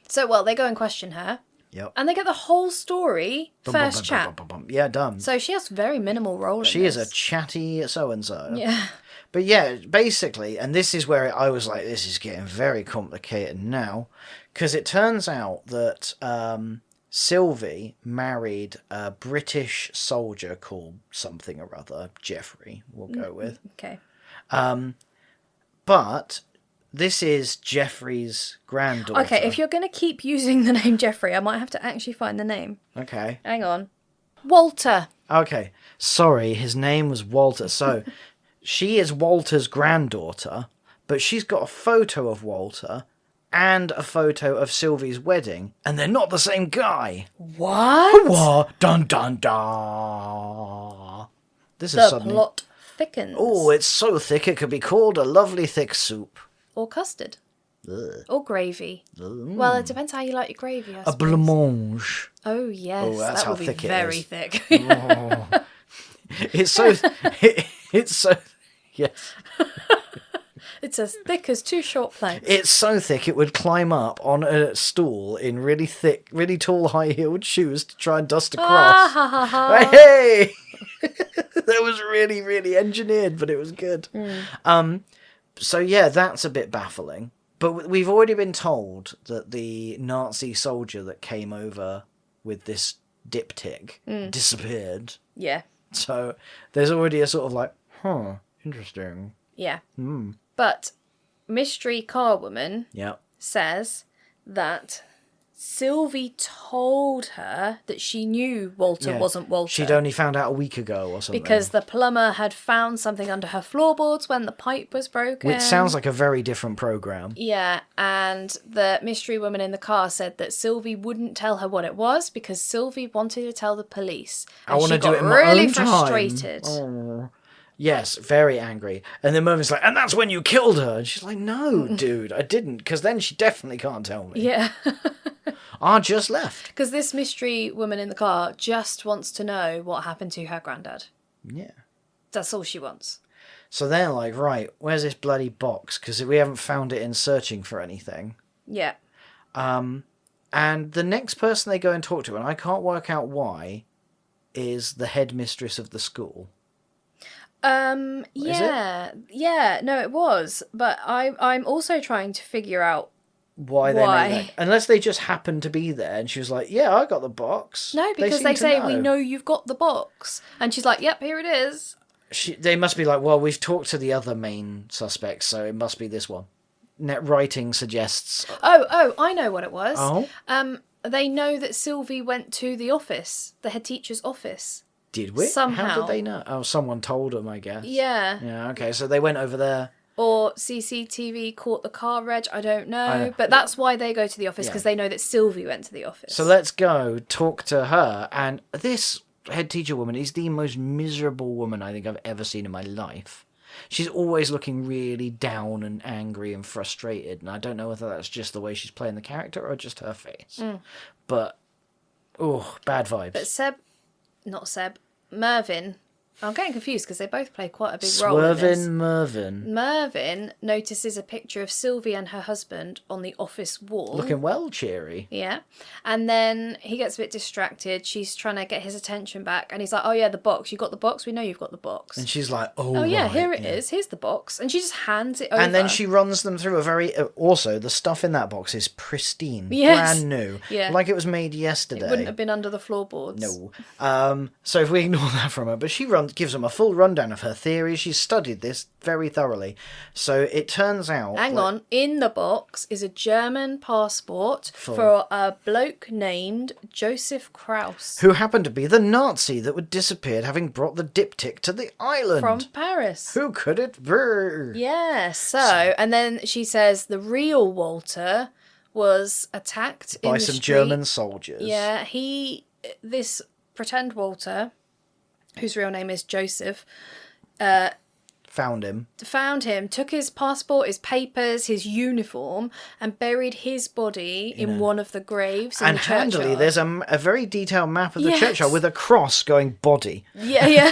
Speaker 1: So, well, they go and question her.
Speaker 2: Yep.
Speaker 1: And they get the whole story first chat.
Speaker 2: Yeah, done.
Speaker 1: So she has very minimal role in this.
Speaker 2: She is a chatty so-and-so.
Speaker 1: Yeah.
Speaker 2: But yeah, basically, and this is where I was like, this is getting very complicated now, because it turns out that Sylvie married a British soldier called something or other, Jeffrey, we'll go with.
Speaker 1: Okay.
Speaker 2: But this is Jeffrey's granddaughter.
Speaker 1: Okay, if you're going to keep using the name Jeffrey, I might have to actually find the name.
Speaker 2: Okay.
Speaker 1: Hang on. Walter.
Speaker 2: Okay. Sorry, his name was Walter. So, she is Walter's granddaughter, but she's got a photo of Walter and a photo of Sylvie's wedding, and they're not the same guy.
Speaker 1: What?
Speaker 2: What? Dun dun dun. This is
Speaker 1: The
Speaker 2: suddenly...
Speaker 1: plot thickens.
Speaker 2: Oh, it's so thick it could be called a lovely thick soup.
Speaker 1: Or custard.
Speaker 2: Ugh.
Speaker 1: Or gravy. Well, it depends how you like your gravy, I
Speaker 2: A
Speaker 1: suppose.
Speaker 2: blancmange.
Speaker 1: Oh, yes.
Speaker 2: Oh, that's
Speaker 1: that
Speaker 2: how
Speaker 1: will be
Speaker 2: thick it
Speaker 1: very
Speaker 2: is.
Speaker 1: thick.
Speaker 2: Oh. It's so... it's so... Yes.
Speaker 1: It's as thick as two short planks.
Speaker 2: It's so thick it would climb up on a stool in really thick, really tall, high-heeled shoes to try and dust across.
Speaker 1: Ha ha ha.
Speaker 2: Hey! That was really, really engineered, but it was good. So yeah, that's a bit baffling. But we've already been told that the Nazi soldier that came over with this diptych disappeared.
Speaker 1: Yeah.
Speaker 2: So there's already a sort of like, interesting.
Speaker 1: Yeah. But Mystery Car Woman
Speaker 2: Yeah.
Speaker 1: says that Sylvie told her that she knew Walter wasn't Walter.
Speaker 2: She'd only found out a week ago or something.
Speaker 1: Because the plumber had found something under her floorboards when the pipe was broken.
Speaker 2: Which sounds like a very different program.
Speaker 1: Yeah, and the mystery woman in the car said that Sylvie wouldn't tell her what it was because Sylvie wanted to tell the police. And
Speaker 2: I want to do it in my
Speaker 1: really
Speaker 2: own time.
Speaker 1: frustrated.
Speaker 2: Oh. Yes, very angry. And then Mervin's like, and that's when you killed her. And she's like, no, dude, I didn't, because then she definitely can't tell me.
Speaker 1: Yeah.
Speaker 2: I just left.
Speaker 1: Because this mystery woman in the car just wants to know what happened to her granddad.
Speaker 2: Yeah.
Speaker 1: That's all she wants.
Speaker 2: So they're like, right, where's this bloody box? Because we haven't found it in searching for anything.
Speaker 1: Yeah.
Speaker 2: And the next person they go and talk to, and I can't work out why, is the headmistress of the school.
Speaker 1: Yeah. Yeah, no, it was. But I'm also trying to figure out
Speaker 2: why they made that. Unless they just happened to be there and she was like, yeah, I got the box.
Speaker 1: No, because they say, we know you've got the box. And she's like, yep, here it is.
Speaker 2: They must be like, well, we've talked to the other main suspects, so it must be this one. Net writing suggests...
Speaker 1: Oh, I know what it was.
Speaker 2: Oh?
Speaker 1: They know that Sylvie went to the office, the head teacher's office.
Speaker 2: Did we?
Speaker 1: Somehow.
Speaker 2: How did they know? Oh, someone told them, I guess.
Speaker 1: Yeah.
Speaker 2: Yeah, okay, so they went over there.
Speaker 1: Or CCTV caught the car reg, I don't know. But that's why they go to the office, because they know that Sylvie went to the office.
Speaker 2: So let's go talk to her. And this head teacher woman is the most miserable woman I think I've ever seen in my life. She's always looking really down and angry and frustrated. And I don't know whether that's just the way she's playing the character or just her face. But, bad vibes.
Speaker 1: But Mervin... I'm getting confused because they both play quite a big role in this.
Speaker 2: Swervin' Mervin.
Speaker 1: Mervin notices a picture of Sylvie and her husband on the office wall.
Speaker 2: Looking well cheery.
Speaker 1: Yeah. And then he gets a bit distracted. She's trying to get his attention back. And he's like, oh, yeah, the box. You got the box? We know you've got the box.
Speaker 2: And she's like,
Speaker 1: oh yeah,
Speaker 2: right,
Speaker 1: here it is. Here's the box. And she just hands it over.
Speaker 2: And then she runs them through a very... also, the stuff in that box is pristine.
Speaker 1: Yes.
Speaker 2: Brand new.
Speaker 1: Yeah.
Speaker 2: Like it was made yesterday.
Speaker 1: It wouldn't have been under the floorboards.
Speaker 2: No. So if we ignore that from her, but she gives them a full rundown of her theories. She's studied this very thoroughly. So it turns out...
Speaker 1: Hang on. In the box is a German passport for a bloke named Joseph Kraus.
Speaker 2: Who happened to be the Nazi that would disappeared having brought the diptych to the island.
Speaker 1: From Paris.
Speaker 2: Who could it be?
Speaker 1: Yeah, so... And then she says the real Walter was attacked
Speaker 2: by
Speaker 1: in the
Speaker 2: some
Speaker 1: street.
Speaker 2: German soldiers.
Speaker 1: Yeah, this pretend Walter... whose real name is Joseph,
Speaker 2: found him,
Speaker 1: took his passport, his papers, his uniform, and buried his body in one of the graves in
Speaker 2: and
Speaker 1: the churchyard.
Speaker 2: handily, there's a very detailed map of the
Speaker 1: Yes.
Speaker 2: churchyard with a cross going body.
Speaker 1: Yeah.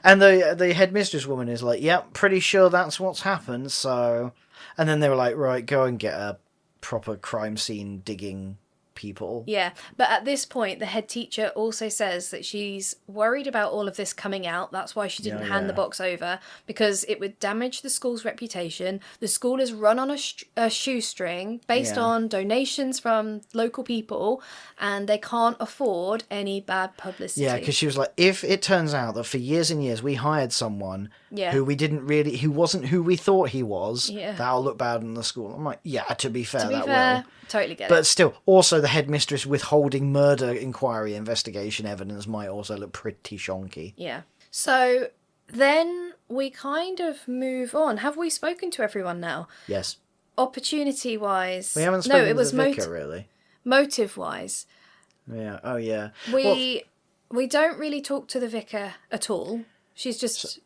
Speaker 2: And the headmistress woman is like, "Yep, pretty sure that's what's happened." So, and then they were like, "Right, go and get a proper crime scene digging people."
Speaker 1: Yeah, but at this point, the head teacher also says that she's worried about all of this coming out. That's why she didn't hand the box over, because it would damage the school's reputation. The school is run on a shoestring based on donations from local people, and they can't afford any bad publicity.
Speaker 2: Yeah, because she was like, if it turns out that for years and years we hired someone who who wasn't who we thought he was, that'll look bad in the school. I'm like, yeah, to be fair, will.
Speaker 1: Totally get it.
Speaker 2: But still, also the headmistress withholding murder inquiry investigation evidence might also look pretty shonky.
Speaker 1: Yeah. So then we kind of move on. Have we spoken to everyone now?
Speaker 2: Yes.
Speaker 1: Opportunity-wise...
Speaker 2: We haven't spoken
Speaker 1: it was
Speaker 2: to the vicar, really.
Speaker 1: Motive-wise.
Speaker 2: Yeah. Oh, yeah.
Speaker 1: We don't really talk to the vicar at all. She's just...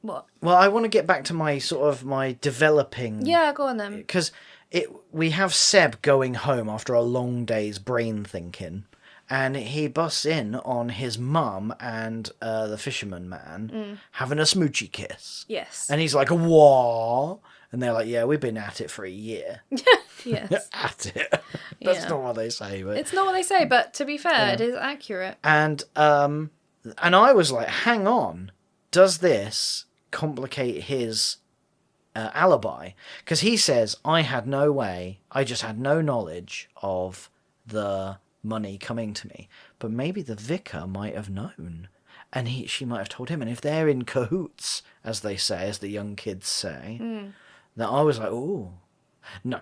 Speaker 1: What?
Speaker 2: Well, I want to get back to my developing...
Speaker 1: Yeah, go on then.
Speaker 2: Because we have Seb going home after a long day's brain thinking, and he busts in on his mum and the fisherman man having a smoochy kiss.
Speaker 1: Yes.
Speaker 2: And he's like, "What?" And they're like, "Yeah, we've been at it for a year."
Speaker 1: Yes.
Speaker 2: At it. That's not what they say. But...
Speaker 1: It's not what they say, but to be fair, it is accurate.
Speaker 2: And I was like, hang on, does this complicate his alibi? Because he says, I had just had no knowledge of the money coming to me. But maybe the vicar might have known. And she might have told him. And if they're in cahoots, as they say, as the young kids say, that I was like, ooh, no.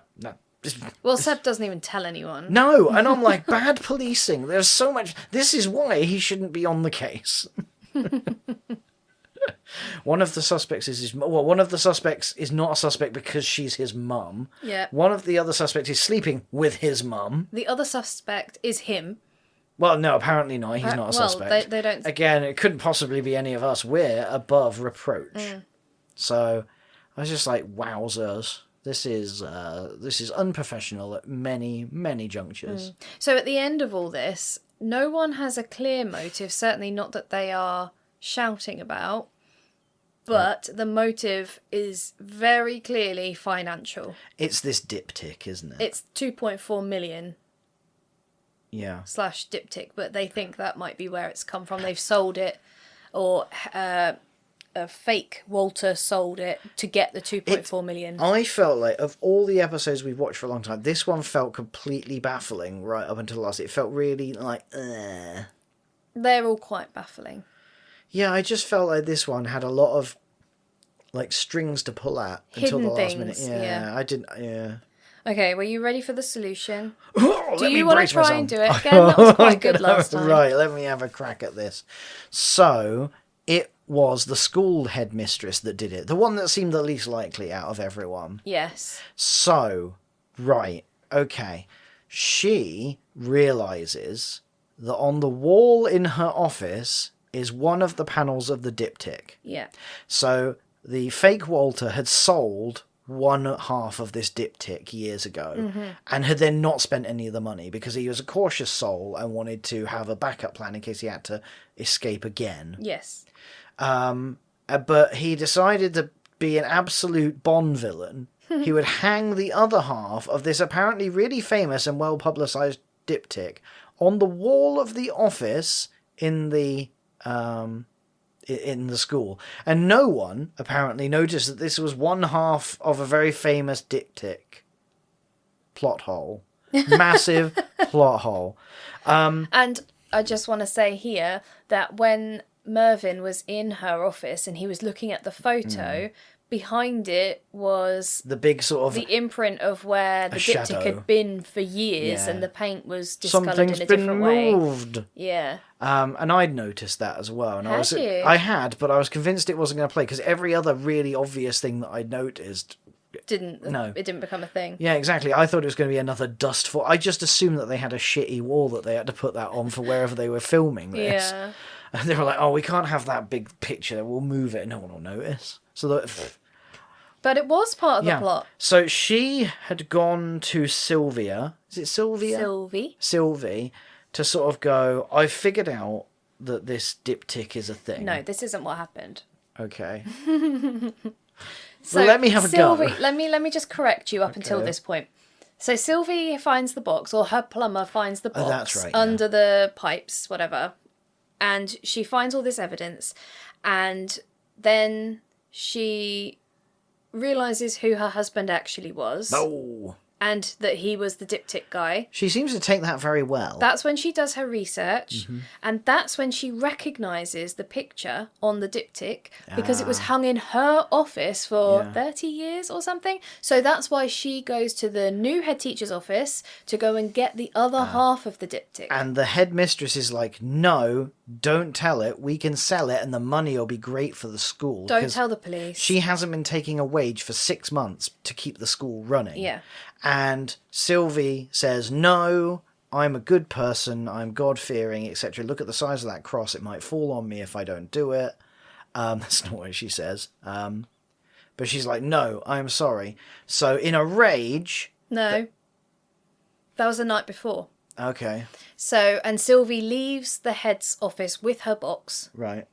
Speaker 1: Well, Seb doesn't even tell anyone.
Speaker 2: No, and I'm like, bad policing. There's so much. This is why he shouldn't be on the case. One of the suspects is not a suspect because she's his mum.
Speaker 1: Yeah.
Speaker 2: One of the other suspects is sleeping with his mum.
Speaker 1: The other suspect is him.
Speaker 2: Well, no, apparently not. He's not a suspect.
Speaker 1: They don't...
Speaker 2: Again, it couldn't possibly be any of us. We're above reproach. So I was just like, wowzers. This is unprofessional at many, many junctures.
Speaker 1: So at the end of all this, no one has a clear motive, certainly not that they are shouting about, but the motive is very clearly financial.
Speaker 2: It's this diptych, isn't it?
Speaker 1: It's 2.4 million.
Speaker 2: Yeah.
Speaker 1: /diptych, but they think that might be where it's come from. They've sold it, or a fake Walter sold it to get the 2.4 million.
Speaker 2: I felt like, of all the episodes we've watched for a long time, this one felt completely baffling right up until last. It felt really like,
Speaker 1: They're all quite baffling.
Speaker 2: Yeah, I just felt like this one had a lot of like strings to pull at until the last minute. Yeah, I didn't. Yeah.
Speaker 1: Okay, were you ready for the solution?
Speaker 2: Do
Speaker 1: you want to try and do it again? That was quite good last time.
Speaker 2: Right, let me have a crack at this. So, it was the school headmistress that did it. The one that seemed the least likely out of everyone.
Speaker 1: Yes.
Speaker 2: So, right, okay. She realises that on the wall in her office is one of the panels of the diptych.
Speaker 1: Yeah.
Speaker 2: So, the fake Walter had sold one half of this diptych years ago and had then not spent any of the money because he was a cautious soul and wanted to have a backup plan in case he had to escape again.
Speaker 1: Yes.
Speaker 2: But he decided to be an absolute Bond villain. He would hang the other half of this apparently really famous and well-publicised diptych on the wall of the office in the school. And no one apparently noticed that this was one half of a very famous diptych plot hole. Massive plot hole.
Speaker 1: And I just want to say here that when Mervin was in her office and he was looking at the photo, behind it was
Speaker 2: the big sort of
Speaker 1: the imprint of where the diptych had been for years, and the paint was discoloured in a different way.
Speaker 2: Something's been moved.
Speaker 1: Yeah.
Speaker 2: And I'd noticed that as well. And
Speaker 1: I
Speaker 2: had, but I was convinced it wasn't going to play because every other really obvious thing that I'd noticed
Speaker 1: it didn't become a thing.
Speaker 2: Yeah, exactly. I thought it was going to be another dustful. I just assumed that they had a shitty wall that they had to put that on for wherever they were filming this.
Speaker 1: Yeah.
Speaker 2: And they were like, oh, we can't have that big picture. We'll move it. No one will notice. So that...
Speaker 1: But it was part of the plot.
Speaker 2: So she had gone to Sylvia. Is it Sylvia? Sylvie. To sort of go, I figured out that this diptych is a thing.
Speaker 1: No, this isn't what happened.
Speaker 2: Okay.
Speaker 1: So
Speaker 2: well, let me have a go.
Speaker 1: Let me just correct you up until this point. So Sylvie finds the box, or her plumber finds the box
Speaker 2: that's right,
Speaker 1: under the pipes, whatever. And she finds all this evidence. And then she realises who her husband actually was.
Speaker 2: Oh.
Speaker 1: And that he was the diptych guy.
Speaker 2: She seems to take that very well.
Speaker 1: That's when she does her research. Mm-hmm. And that's when she recognises the picture on the diptych because it was hung in her office for 30 years or something. So that's why she goes to the new head teacher's office to go and get the other half of the diptych.
Speaker 2: And the headmistress is like, no, don't tell it. We can sell it and the money will be great for the school.
Speaker 1: Don't tell the police.
Speaker 2: She hasn't been taking a wage for 6 months to keep the school running.
Speaker 1: Yeah.
Speaker 2: And Sylvie says, no, I'm a good person, I'm God-fearing, etc. Look at the size of that cross, it might fall on me if I don't do it. That's not what she says. But she's like, no, I'm sorry. So in a rage...
Speaker 1: No. That was the night before.
Speaker 2: Okay.
Speaker 1: So, and Sylvie leaves the head's office with her box.
Speaker 2: Right.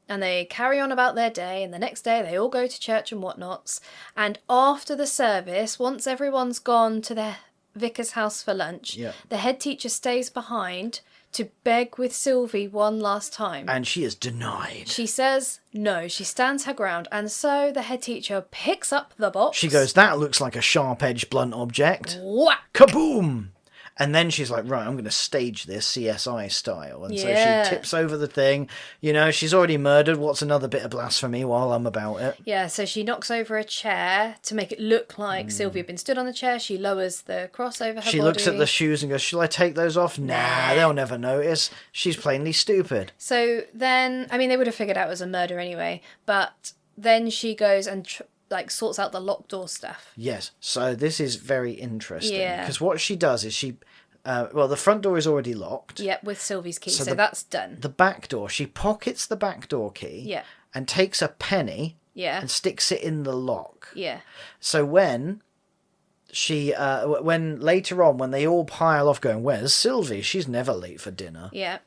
Speaker 1: And they carry on about their day, and the next day they all go to church and whatnots. And after the service, once everyone's gone to their vicar's house for lunch, the head teacher stays behind to beg with Sylvie one last time.
Speaker 2: And she is denied.
Speaker 1: She says no, she stands her ground, and so the head teacher picks up the box.
Speaker 2: She goes, that looks like a sharp-edged blunt object.
Speaker 1: Whack!
Speaker 2: Kaboom! And then she's like, right, I'm going to stage this CSI style. And so she tips over the thing. You know, she's already murdered. What's another bit of blasphemy while I'm about it?
Speaker 1: Yeah, so she knocks over a chair to make it look like Sylvia had been stood on the chair. She lowers the cross over her body.
Speaker 2: She looks at the shoes and goes, shall I take those off? Nah, they'll never notice. She's plainly stupid.
Speaker 1: So then, I mean, they would have figured out it was a murder anyway. But then she goes and... sorts out the locked door stuff.
Speaker 2: Yes, so this is very interesting.
Speaker 1: Yeah.
Speaker 2: Because what she does is she... the front door is already locked.
Speaker 1: Yep, with Sylvie's key, so that's done.
Speaker 2: The back door, she pockets the back door key.
Speaker 1: Yeah.
Speaker 2: And takes a penny.
Speaker 1: Yeah.
Speaker 2: And sticks it in the lock.
Speaker 1: Yeah.
Speaker 2: So when later on, when they all pile off going, where's Sylvie? She's never late for dinner.
Speaker 1: Yeah.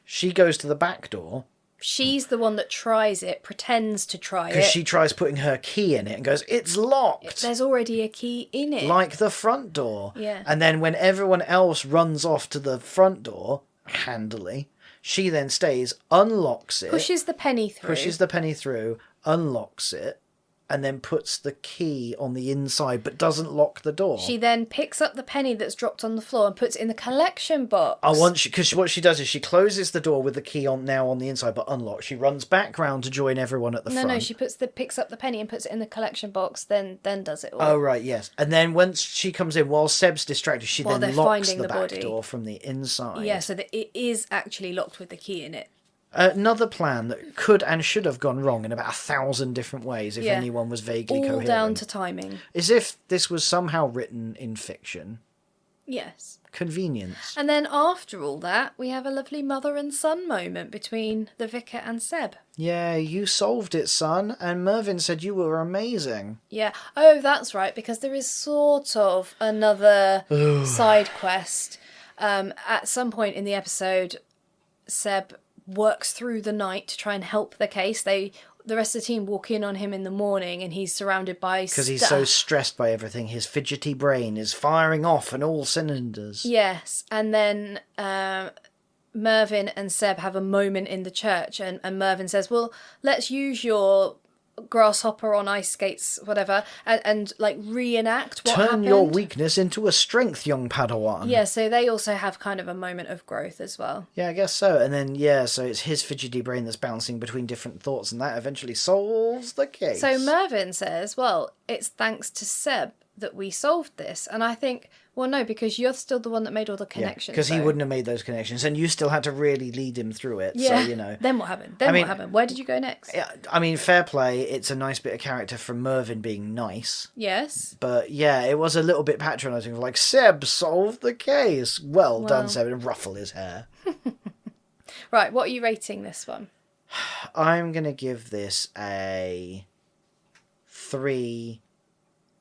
Speaker 2: She goes to the back door.
Speaker 1: She's the one that tries it, pretends to try it.
Speaker 2: Because she tries putting her key in it and goes, it's locked.
Speaker 1: There's already a key in it.
Speaker 2: Like the front door.
Speaker 1: Yeah.
Speaker 2: And then when everyone else runs off to the front door, handily, she then stays, unlocks it.
Speaker 1: Pushes the penny through,
Speaker 2: unlocks it, and then puts the key on the inside but doesn't lock the door.
Speaker 1: She then picks up the penny that's dropped on the floor and puts it in the collection box.
Speaker 2: Because what she does is she closes the door with the key on the inside but unlocked. She runs back round to join everyone at the front.
Speaker 1: No, she picks up the penny and puts it in the collection box, then does it all.
Speaker 2: Oh, right, yes. And then once she comes in, while Seb's distracted, she then locks the back door from the inside.
Speaker 1: Yeah, so that it is actually locked with the key in it.
Speaker 2: Another plan that could and should have gone wrong in about 1,000 different ways if anyone was vaguely coherent.
Speaker 1: All down to timing.
Speaker 2: As if this was somehow written in fiction.
Speaker 1: Yes.
Speaker 2: Convenience.
Speaker 1: And then after all that, we have a lovely mother and son moment between the vicar and Seb.
Speaker 2: Yeah, you solved it, son, and Mervin said you were amazing.
Speaker 1: Yeah. Oh, that's right, because there is sort of another side quest. At some point in the episode, Seb works through the night to try and help the case. The rest of the team walk in on him in the morning and he's surrounded by stuff.
Speaker 2: Because he's so stressed by everything. His fidgety brain is firing off on all cylinders.
Speaker 1: Yes. And then Mervin and Seb have a moment in the church and Mervin says, well, let's use your grasshopper on ice skates, whatever, and like reenact what happened.
Speaker 2: Turn your weakness into a strength, young Padawan.
Speaker 1: Yeah, so they also have kind of a moment of growth as well.
Speaker 2: Yeah, I guess so. And then, so it's his fidgety brain that's bouncing between different thoughts, and that eventually solves the case.
Speaker 1: So Mervin says, well, it's thanks to Seb that we solved this. And I think, well, no, because you're still the one that made all the connections.
Speaker 2: Because he wouldn't have made those connections, and you still had to really lead him through it.
Speaker 1: Yeah.
Speaker 2: So, you know.
Speaker 1: Then what happened? What happened? Where did you go next?
Speaker 2: Yeah, I mean, fair play. It's a nice bit of character from Mervin being nice.
Speaker 1: Yes.
Speaker 2: But yeah, it was a little bit patronising. Like, Seb solved the case. Well done, Seb, and ruffle his hair.
Speaker 1: Right, what are you rating this one?
Speaker 2: I'm going to give this a 3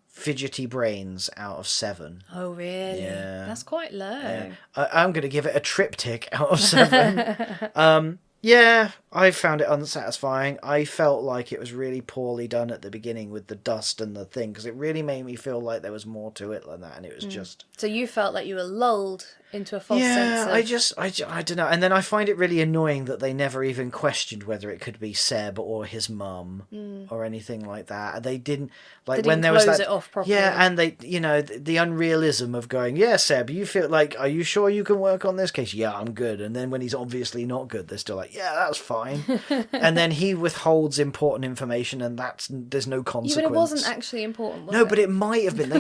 Speaker 2: fidgety brains out of 7.
Speaker 1: Oh, really?
Speaker 2: Yeah.
Speaker 1: That's quite low.
Speaker 2: I'm going to give it a triptych out of 7. Yeah, I found it unsatisfying. I felt like it was really poorly done at the beginning with the dust and the thing, because it really made me feel like there was more to it than that, and it was just...
Speaker 1: So you felt like you were lulled into a false sense of...
Speaker 2: I don't know. And then I find it really annoying that they never even questioned whether it could be Seb or his mum or anything like that. They didn't... Like,
Speaker 1: They
Speaker 2: when
Speaker 1: didn't
Speaker 2: there was
Speaker 1: close
Speaker 2: that...
Speaker 1: it off properly.
Speaker 2: Yeah, and they, you know, the unrealism of going, yeah, Seb, you feel like, are you sure you can work on this case? Yeah, I'm good. And then when he's obviously not good, they're still like, yeah, that's fine. And then he withholds important information, and there's no consequence.
Speaker 1: Yeah, but it wasn't actually important, was
Speaker 2: No,
Speaker 1: it?
Speaker 2: but it might have been.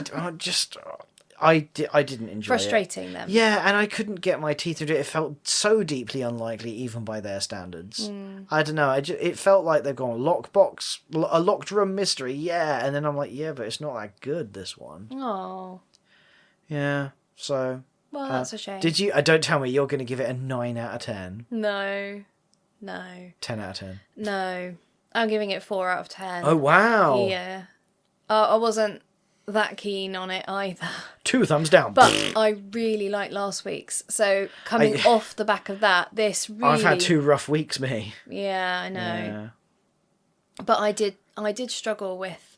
Speaker 2: I didn't enjoy it.
Speaker 1: Frustrating them.
Speaker 2: Yeah, and I couldn't get my teeth into it. It felt so deeply unlikely, even by their standards. I don't know. It felt like they've gone lockbox, a locked room mystery, yeah. And then I'm like, yeah, but it's not that good, this one.
Speaker 1: Oh.
Speaker 2: Yeah, so...
Speaker 1: Well, that's a shame.
Speaker 2: Did you... don't tell me you're going to give it a 9 out of 10.
Speaker 1: No.
Speaker 2: 10 out of 10.
Speaker 1: No. I'm giving it 4 out of 10.
Speaker 2: Oh, wow.
Speaker 1: Yeah. I wasn't that keen on it either.
Speaker 2: 2 thumbs down.
Speaker 1: But I really liked last week's. So coming off the back of that, this really...
Speaker 2: I've had 2 rough weeks, me.
Speaker 1: Yeah, I know.
Speaker 2: Yeah.
Speaker 1: But I did struggle with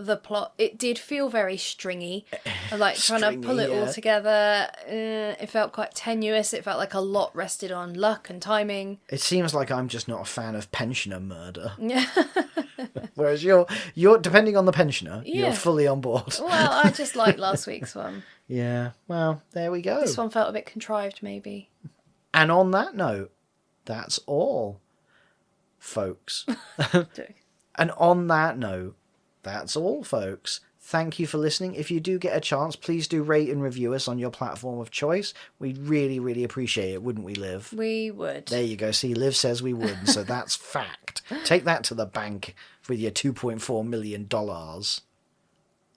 Speaker 1: the plot. It did feel very stringy. Like trying to pull it all together. It felt quite tenuous. It felt like a lot rested on luck and timing.
Speaker 2: It seems like I'm just not a fan of pensioner murder.
Speaker 1: Yeah.
Speaker 2: Whereas you're depending on the pensioner, you're fully on board.
Speaker 1: Well, I just liked last week's one.
Speaker 2: Yeah. Well, there we go.
Speaker 1: This one felt a bit contrived, maybe.
Speaker 2: And on that note, that's all, folks. And on that note, that's all, folks. Thank you for listening. If you do get a chance, please do rate and review us on your platform of choice. We'd really, really appreciate it, wouldn't we, Liv?
Speaker 1: We would.
Speaker 2: There you go. See, Liv says we would, so that's fact. Take that to the bank with your $2.4 million.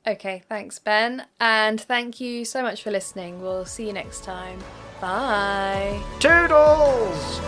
Speaker 1: Okay, thanks, Ben. And thank you so much for listening. We'll see you next time. Bye.
Speaker 2: Toodles!